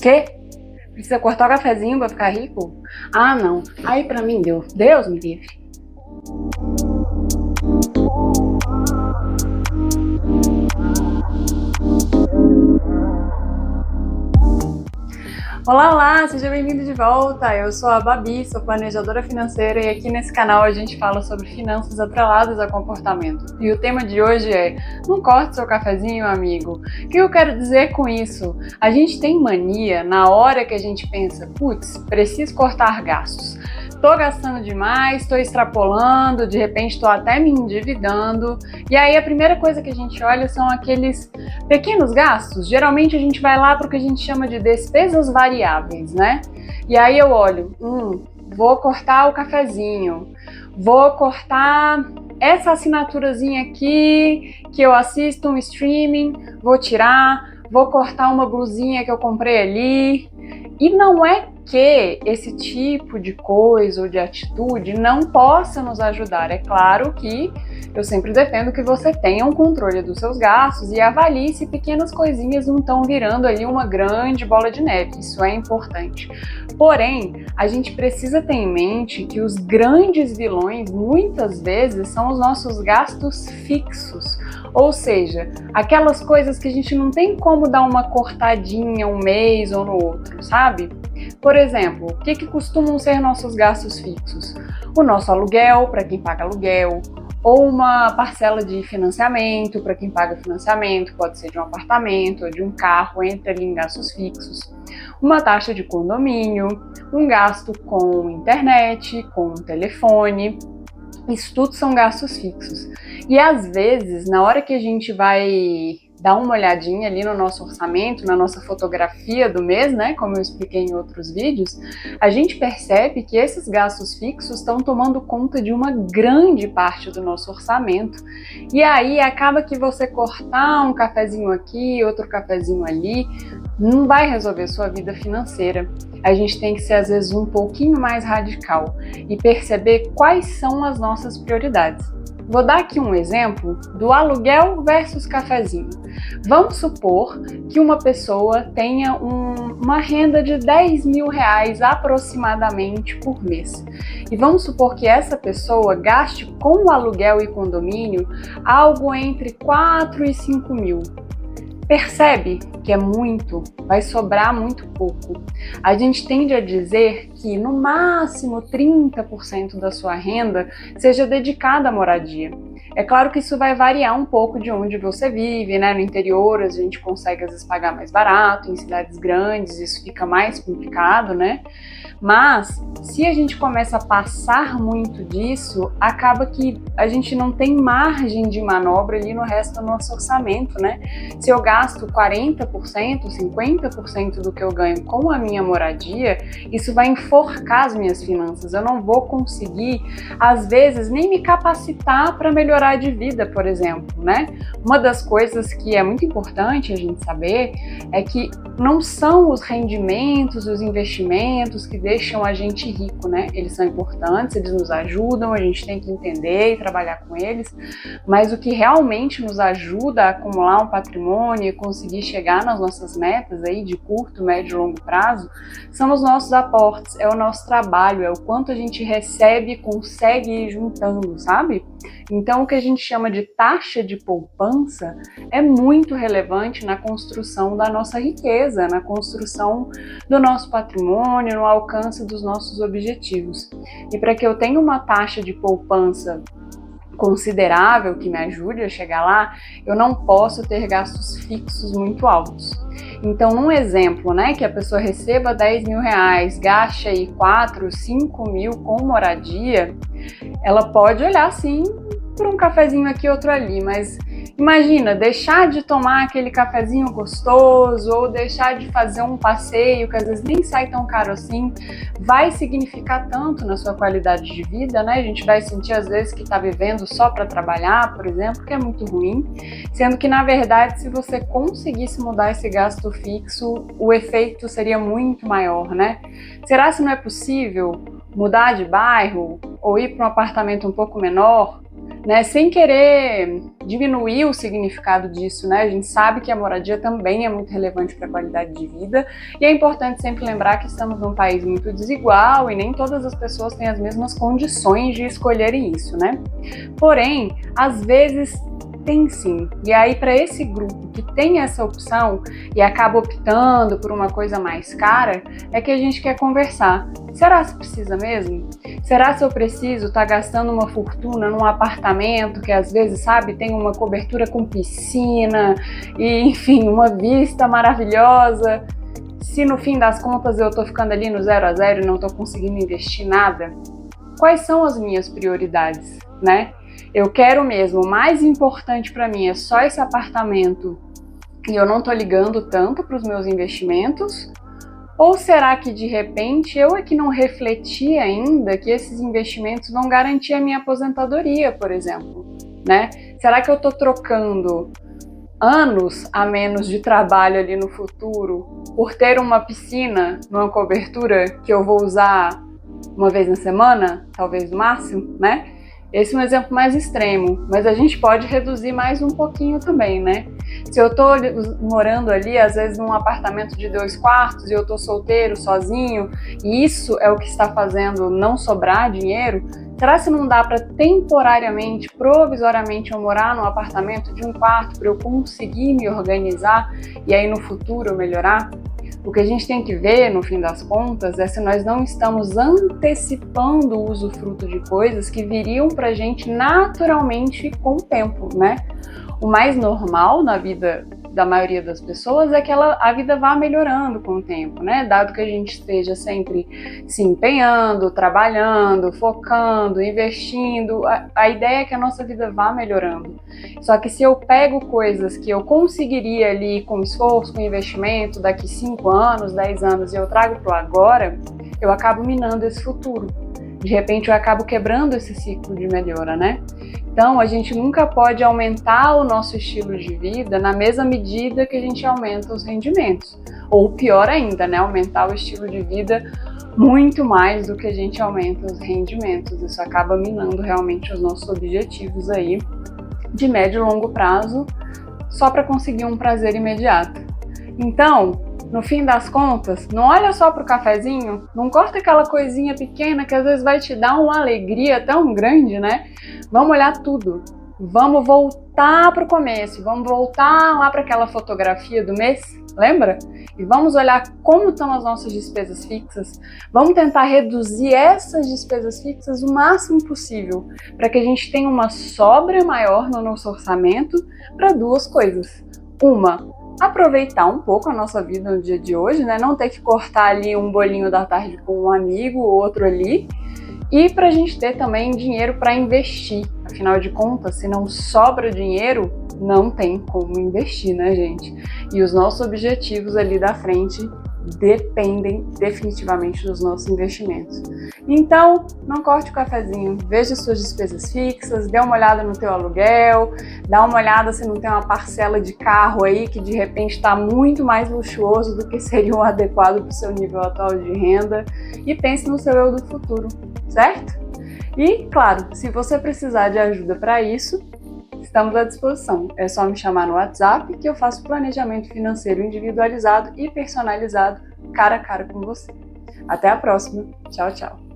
Quê? Precisa cortar o cafezinho pra ficar rico? Ah, não. Aí pra mim deu. Deus me livre. Olá, olá, seja bem-vindo de volta. Eu sou a Babi, sou planejadora financeira e aqui nesse canal a gente fala sobre finanças atreladas a comportamento. E o tema de hoje é: não corte seu cafezinho, amigo. O que eu quero dizer com isso? A gente tem mania na hora que a gente pensa, putz, preciso cortar gastos. Tô gastando demais, tô extrapolando, de repente tô até me endividando. E aí a primeira coisa que a gente olha são aqueles pequenos gastos. Geralmente a gente vai lá para o que a gente chama de despesas variáveis, né? E aí eu olho, vou cortar o cafezinho, vou cortar essa assinaturazinha aqui que eu assisto um streaming, vou tirar, vou cortar uma blusinha que eu comprei ali. E não é que esse tipo de coisa ou de atitude não possa nos ajudar. É claro que eu sempre defendo que você tenha um controle dos seus gastos e avalie se pequenas coisinhas não estão virando ali uma grande bola de neve. Isso é importante. Porém, a gente precisa ter em mente que os grandes vilões muitas vezes são os nossos gastos fixos. Ou seja, aquelas coisas que a gente não tem como dar uma cortadinha um mês ou no outro, sabe? Por exemplo, o que costumam ser nossos gastos fixos? O nosso aluguel, para quem paga aluguel, ou uma parcela de financiamento, para quem paga financiamento, pode ser de um apartamento ou de um carro, entra ali em gastos fixos. Uma taxa de condomínio, um gasto com internet, com telefone. Isso tudo são gastos fixos. E às vezes, na hora que a gente vai dar uma olhadinha ali no nosso orçamento, na nossa fotografia do mês, né, como eu expliquei em outros vídeos, a gente percebe que esses gastos fixos estão tomando conta de uma grande parte do nosso orçamento. E aí acaba que você cortar um cafezinho aqui, outro cafezinho ali, não vai resolver sua vida financeira. A gente tem que ser, às vezes, um pouquinho mais radical e perceber quais são as nossas prioridades. Vou dar aqui um exemplo do aluguel versus cafezinho. Vamos supor que uma pessoa tenha uma renda de R$ 10.000 aproximadamente por mês. E vamos supor que essa pessoa gaste com o aluguel e condomínio algo entre 4 e 5 mil. Percebe que é muito, vai sobrar muito pouco. A gente tende a dizer que no máximo 30% da sua renda seja dedicada à moradia. É claro que isso vai variar um pouco de onde você vive, né? No interior a gente consegue às vezes pagar mais barato, em cidades grandes isso fica mais complicado, né? Mas se a gente começa a passar muito disso, acaba que a gente não tem margem de manobra ali no resto do nosso orçamento, né? Se eu gasto 40%, 50% do que eu ganho com a minha moradia, isso vai enforcar as minhas finanças. Eu não vou conseguir, às vezes, nem me capacitar para melhorar de vida, por exemplo, né? Uma das coisas que é muito importante a gente saber é que não são os rendimentos, os investimentos que deixam a gente rico, né? Eles são importantes, eles nos ajudam, a gente tem que entender e trabalhar com eles, mas o que realmente nos ajuda a acumular um patrimônio e conseguir chegar nas nossas metas aí de curto, médio e longo prazo são os nossos aportes, é o nosso trabalho, é o quanto a gente recebe e consegue ir juntando, sabe? Então, o que a gente chama de taxa de poupança é muito relevante na construção da nossa riqueza, na construção do nosso patrimônio, no alcance dos nossos objetivos. E para que eu tenha uma taxa de poupança considerável que me ajude a chegar lá, eu não posso ter gastos fixos muito altos. Então, num exemplo, né, que a pessoa receba R$ 10.000, gaste aí 4, 5 mil com moradia, ela pode olhar sim para um cafezinho aqui, outro ali, mas imagina, deixar de tomar aquele cafezinho gostoso ou deixar de fazer um passeio que às vezes nem sai tão caro assim, vai significar tanto na sua qualidade de vida, né? A gente vai sentir às vezes que está vivendo só para trabalhar, por exemplo, que é muito ruim, sendo que na verdade se você conseguisse mudar esse gasto fixo, o efeito seria muito maior, né? Será que não é possível mudar de bairro ou ir para um apartamento um pouco menor? né? Sem querer diminuir o significado disso, né? A gente sabe que a moradia também é muito relevante para a qualidade de vida e é importante sempre lembrar que estamos num país muito desigual e nem todas as pessoas têm as mesmas condições de escolherem isso, né? Porém, às vezes tem sim. E aí, para esse grupo que tem essa opção e acaba optando por uma coisa mais cara, é que a gente quer conversar. Será que precisa mesmo? Será que eu preciso estar gastando uma fortuna num apartamento que às vezes, sabe, tem uma cobertura com piscina e, enfim, uma vista maravilhosa? Se no fim das contas eu estou ficando ali no 0 a 0 e não estou conseguindo investir nada? Quais são as minhas prioridades, né? Eu quero mesmo, o mais importante para mim é só esse apartamento e eu não estou ligando tanto para os meus investimentos? Ou será que de repente eu é que não refleti ainda que esses investimentos vão garantir a minha aposentadoria, por exemplo, né? Será que eu estou trocando anos a menos de trabalho ali no futuro por ter uma piscina numa cobertura que eu vou usar uma vez na semana, talvez no máximo, né? Esse é um exemplo mais extremo, mas a gente pode reduzir mais um pouquinho também, né? Se eu tô morando ali, às vezes num apartamento de 2 quartos e eu tô solteiro, sozinho, e isso é o que está fazendo não sobrar dinheiro, será que não dá para temporariamente, provisoriamente eu morar num apartamento de 1 quarto para eu conseguir me organizar e aí no futuro eu melhorar? O que a gente tem que ver, no fim das contas, é se nós não estamos antecipando o usufruto de coisas que viriam pra gente naturalmente com o tempo, né? O mais normal na vida da maioria das pessoas é que a vida vá melhorando com o tempo, né? Dado que a gente esteja sempre se empenhando, trabalhando, focando, investindo, a ideia é que a nossa vida vá melhorando. Só que se eu pego coisas que eu conseguiria ali com esforço, com investimento, daqui 5 anos, 10 anos, e eu trago para o agora, eu acabo minando esse futuro. De repente eu acabo quebrando esse ciclo de melhora, né? Então, a gente nunca pode aumentar o nosso estilo de vida na mesma medida que a gente aumenta os rendimentos. Ou pior ainda, né? Aumentar o estilo de vida muito mais do que a gente aumenta os rendimentos. Isso acaba minando realmente os nossos objetivos aí de médio e longo prazo, só para conseguir um prazer imediato. Então, no fim das contas, não olha só para o cafezinho, não corta aquela coisinha pequena que às vezes vai te dar uma alegria tão grande, né? Vamos olhar tudo. Vamos voltar para o começo, vamos voltar lá para aquela fotografia do mês, lembra? E vamos olhar como estão as nossas despesas fixas. Vamos tentar reduzir essas despesas fixas o máximo possível, para que a gente tenha uma sobra maior no nosso orçamento para 2 coisas. Uma, aproveitar um pouco a nossa vida no dia de hoje, né? Não ter que cortar ali um bolinho da tarde com um amigo ou outro ali. E para a gente ter também dinheiro para investir. Afinal de contas, se não sobra dinheiro, não tem como investir, né, gente? E os nossos objetivos ali da frente dependem definitivamente dos nossos investimentos. Então, não corte o cafezinho, veja suas despesas fixas, dê uma olhada no teu aluguel, dá uma olhada se não tem uma parcela de carro aí que de repente está muito mais luxuoso do que seria o adequado para o seu nível atual de renda e pense no seu eu do futuro, certo? E, claro, se você precisar de ajuda para isso, estamos à disposição. É só me chamar no WhatsApp que eu faço planejamento financeiro individualizado e personalizado cara a cara com você. Até a próxima. Tchau, tchau.